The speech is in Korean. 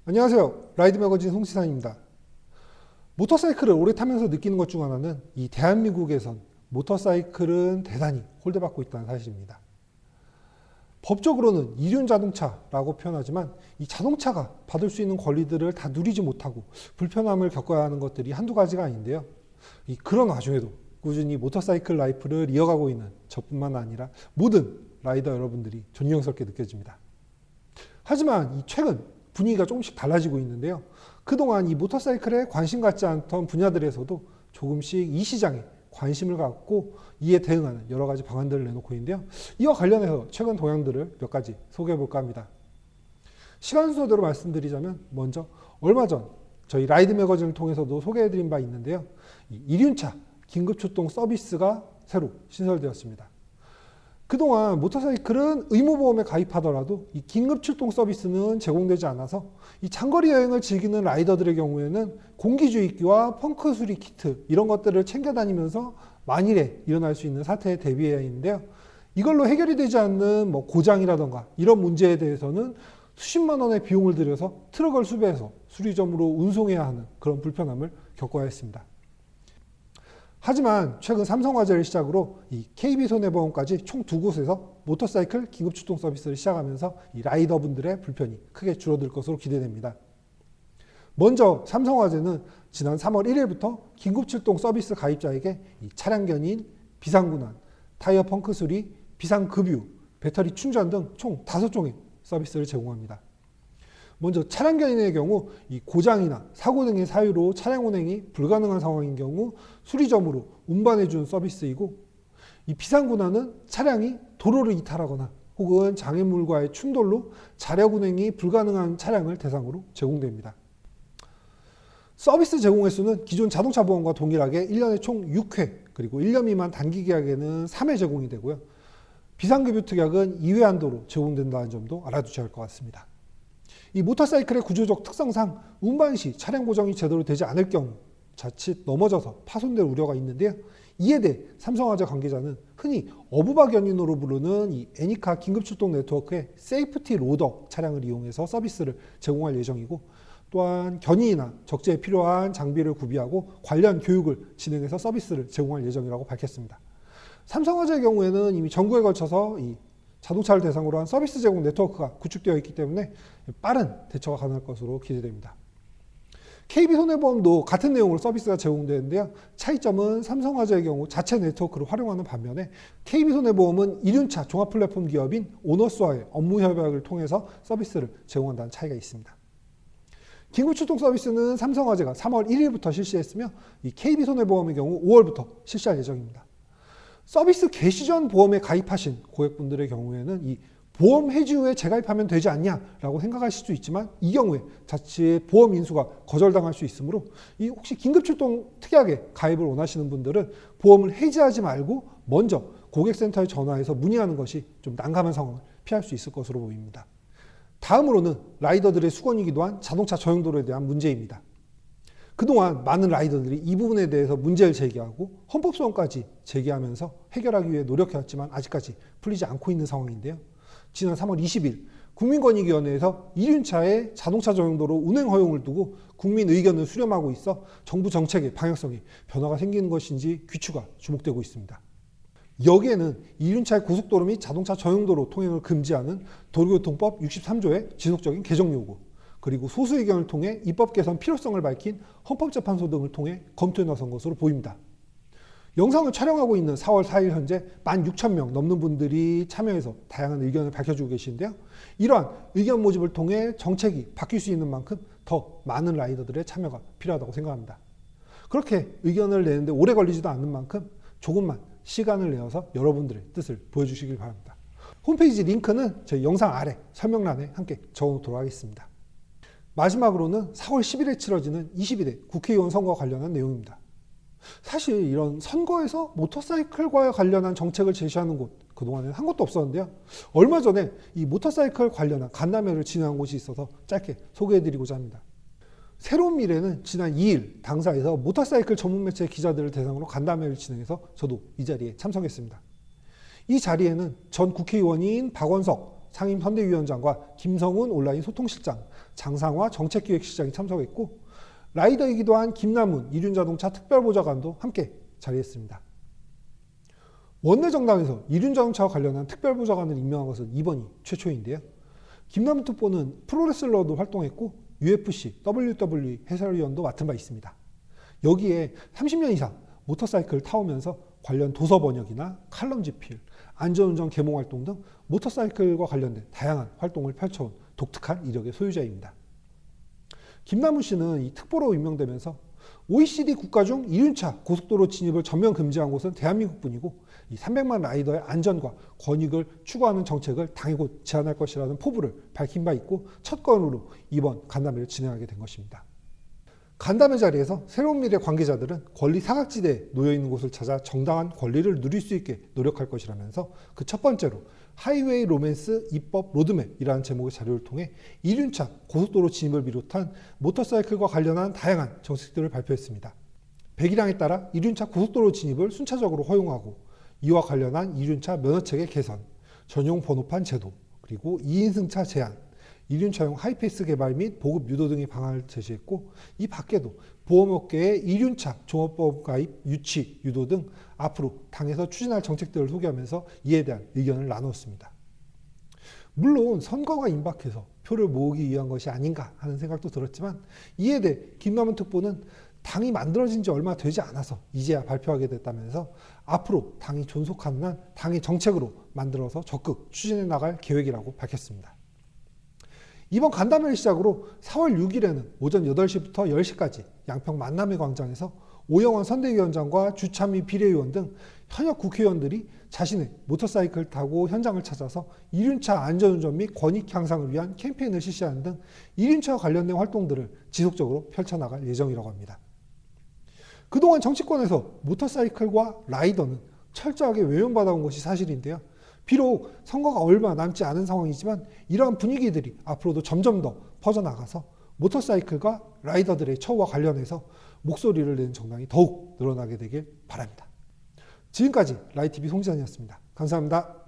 안녕하세요. 라이드 매거진 송지산입니다. 모터사이클을 오래 타면서 느끼는 것 중 하나는 이 대한민국에선 모터사이클은 대단히 홀대받고 있다는 사실입니다. 법적으로는 이륜 자동차라고 표현하지만 이 자동차가 받을 수 있는 권리들을 다 누리지 못하고 불편함을 겪어야 하는 것들이 한두 가지가 아닌데요. 그런 와중에도 꾸준히 모터사이클 라이프를 이어가고 있는 저뿐만 아니라 모든 라이더 여러분들이 존경스럽게 느껴집니다. 하지만 최근 분위기가 조금씩 달라지고 있는데요. 그동안 이 모터사이클에 관심 갖지 않던 분야들에서도 조금씩 이 시장에 관심을 갖고 이에 대응하는 여러 가지 방안들을 내놓고 있는데요. 이와 관련해서 최근 동향들을 몇 가지 소개해 볼까 합니다. 시간 순서대로 말씀드리자면 먼저 얼마 전 저희 라이드 매거진을 통해서도 소개해 드린 바 있는데요. 이륜차 긴급 출동 서비스가 새로 신설되었습니다. 그동안 모터사이클은 의무보험에 가입하더라도 이 긴급 출동 서비스는 제공되지 않아서 이 장거리 여행을 즐기는 라이더들의 경우에는 공기주입기와 펑크 수리 키트 이런 것들을 챙겨 다니면서 만일에 일어날 수 있는 사태에 대비해야 하는데요. 이걸로 해결이 되지 않는 고장이라던가 이런 문제에 대해서는 수십만 원의 비용을 들여서 트럭을 수배해서 수리점으로 운송해야 하는 그런 불편함을 겪어야 했습니다. 하지만 최근 삼성화재를 시작으로 이 KB손해보험까지 총 2곳에서 모터사이클 긴급출동 서비스를 시작하면서 이 라이더분들의 불편이 크게 줄어들 것으로 기대됩니다. 먼저 삼성화재는 지난 3월 1일부터 긴급출동 서비스 가입자에게 이 차량 견인, 비상군환, 타이어 펑크 수리, 비상급유, 배터리 충전 등 총 5종의 서비스를 제공합니다. 먼저 차량 견인의 경우 이 고장이나 사고 등의 사유로 차량 운행이 불가능한 상황인 경우 수리점으로 운반해 주는 서비스이고, 이 비상군환은 차량이 도로를 이탈하거나 혹은 장애물과의 충돌로 자력 운행이 불가능한 차량을 대상으로 제공됩니다. 서비스 제공 횟수는 기존 자동차 보험과 동일하게 1년에 총 6회, 그리고 1년 미만 단기 계약에는 3회 제공이 되고요. 비상급유 특약은 2회 한도로 제공된다는 점도 알아두셔야 할 것 같습니다. 이 모터사이클의 구조적 특성상 운반 시 차량 고정이 제대로 되지 않을 경우 자칫 넘어져서 파손될 우려가 있는데요. 이에 대해 삼성화재 관계자는 흔히 어부바 견인으로 부르는 이 애니카 긴급출동 네트워크의 세이프티 로더 차량을 이용해서 서비스를 제공할 예정이고, 또한 견인이나 적재에 필요한 장비를 구비하고 관련 교육을 진행해서 서비스를 제공할 예정이라고 밝혔습니다. 삼성화재의 경우에는 이미 전국에 걸쳐서 이 자동차를 대상으로 한 서비스 제공 네트워크가 구축되어 있기 때문에 빠른 대처가 가능할 것으로 기대됩니다. KB손해보험도 같은 내용으로 서비스가 제공되는데요. 차이점은 삼성화재의 경우 자체 네트워크를 활용하는 반면에 KB손해보험은 이륜차 종합 플랫폼 기업인 오너스와의 업무 협약을 통해서 서비스를 제공한다는 차이가 있습니다. 긴급출동 서비스는 삼성화재가 3월 1일부터 실시했으며 이 KB손해보험의 경우 5월부터 실시할 예정입니다. 서비스 개시 전 보험에 가입하신 고객분들의 경우에는 이 보험 해지 후에 재가입하면 되지 않냐라고 생각하실 수 있지만, 이 경우에 자칫 보험 인수가 거절당할 수 있으므로 이 혹시 긴급출동 특약에 가입을 원하시는 분들은 보험을 해지하지 말고 먼저 고객센터에 전화해서 문의하는 것이 좀 난감한 상황을 피할 수 있을 것으로 보입니다. 다음으로는 라이더들의 수건이기도 한 자동차 저용도로에 대한 문제입니다. 그동안 많은 라이더들이 이 부분에 대해서 문제를 제기하고 헌법소원까지 제기하면서 해결하기 위해 노력해왔지만 아직까지 풀리지 않고 있는 상황인데요. 지난 3월 20일 국민권익위원회에서 이륜차의 자동차 전용도로 운행 허용을 두고 국민 의견을 수렴하고 있어 정부 정책의 방향성에 변화가 생기는 것인지 귀추가 주목되고 있습니다. 여기에는 이륜차의 고속도로 및 자동차 전용도로 통행을 금지하는 도로교통법 63조의 지속적인 개정 요구, 그리고 소수 의견을 통해 입법 개선 필요성을 밝힌 헌법재판소 등을 통해 검토해 나선 것으로 보입니다. 영상을 촬영하고 있는 4월 4일 현재 16,000명 넘는 분들이 참여해서 다양한 의견을 밝혀주고 계신데요. 이러한 의견 모집을 통해 정책이 바뀔 수 있는 만큼 더 많은 라이더들의 참여가 필요하다고 생각합니다. 그렇게 의견을 내는데 오래 걸리지도 않는 만큼 조금만 시간을 내어서 여러분들의 뜻을 보여주시길 바랍니다. 홈페이지 링크는 저희 영상 아래 설명란에 함께 적어놓도록 하겠습니다. 마지막으로는 4월 10일에 치러지는 22대 국회의원 선거와 관련한 내용입니다. 사실 이런 선거에서 모터사이클과 관련한 정책을 제시하는 곳, 그동안에는 한 곳도 없었는데요. 얼마 전에 이 모터사이클 관련한 간담회를 진행한 곳이 있어서 짧게 소개해드리고자 합니다. 새로운 미래는 지난 2일 당사에서 모터사이클 전문 매체 기자들을 대상으로 간담회를 진행해서 저도 이 자리에 참석했습니다. 이 자리에는 전 국회의원인 박원석 상임 선대위원장과 김성훈 온라인 소통실장, 장상화 정책기획실장이 참석했고 라이더이기도 한 김남훈 이륜자동차 특별보좌관도 함께 자리했습니다. 원내정당에서 이륜자동차와 관련한 특별보좌관을 임명한 것은 이번이 최초인데요. 김남훈 특보는 프로레슬러도 활동했고 UFC, WWE 해설위원도 맡은 바 있습니다. 여기에 30년 이상 모터사이클을 타오면서 관련 도서 번역이나 칼럼 집필, 안전운전 계몽 활동 등 모터사이클과 관련된 다양한 활동을 펼쳐온 독특한 이력의 소유자입니다. 김남훈 씨는 이 특보로 임명되면서 OECD 국가 중 이륜차 고속도로 진입을 전면 금지한 곳은 대한민국뿐이고 이 300만 라이더의 안전과 권익을 추구하는 정책을 당이 곧 제안할 것이라는 포부를 밝힌 바 있고 첫 건으로 이번 간담회를 진행하게 된 것입니다. 간담회 자리에서 새로운 미래 관계자들은 권리 사각지대에 놓여있는 곳을 찾아 정당한 권리를 누릴 수 있게 노력할 것이라면서 그 첫 번째로 하이웨이 로맨스 입법 로드맵이라는 제목의 자료를 통해 이륜차 고속도로 진입을 비롯한 모터사이클과 관련한 다양한 정책들을 발표했습니다. 배기량에 따라 이륜차 고속도로 진입을 순차적으로 허용하고 이와 관련한 이륜차 면허체계 개선, 전용 번호판 제도, 그리고 2인승차 제한, 이륜차용 하이패스 개발 및 보급 유도 등의 방안을 제시했고 이 밖에도 보험업계의 이륜차 종합보험 가입 유치 유도 등 앞으로 당에서 추진할 정책들을 소개하면서 이에 대한 의견을 나누었습니다. 물론 선거가 임박해서 표를 모으기 위한 것이 아닌가 하는 생각도 들었지만 이에 대해 김남훈 특보는 당이 만들어진 지 얼마 되지 않아서 이제야 발표하게 됐다면서 앞으로 당이 존속하는 한 당의 정책으로 만들어서 적극 추진해 나갈 계획이라고 밝혔습니다. 이번 간담회를 시작으로 4월 6일에는 오전 8시부터 10시까지 양평 만남의 광장에서 오영환 선대위원장과 주찬미 비례의원 등 현역 국회의원들이 자신의 모터사이클을 타고 현장을 찾아서 이륜차 안전운전 및 권익 향상을 위한 캠페인을 실시하는 등 이륜차와 관련된 활동들을 지속적으로 펼쳐나갈 예정이라고 합니다. 그동안 정치권에서 모터사이클과 라이더는 철저하게 외면받아온 것이 사실인데요. 비록 선거가 얼마 남지 않은 상황이지만 이러한 분위기들이 앞으로도 점점 더 퍼져나가서 모터사이클과 라이더들의 처우와 관련해서 목소리를 내는 정당이 더욱 늘어나게 되길 바랍니다. 지금까지 라이TV 송지환이었습니다. 감사합니다.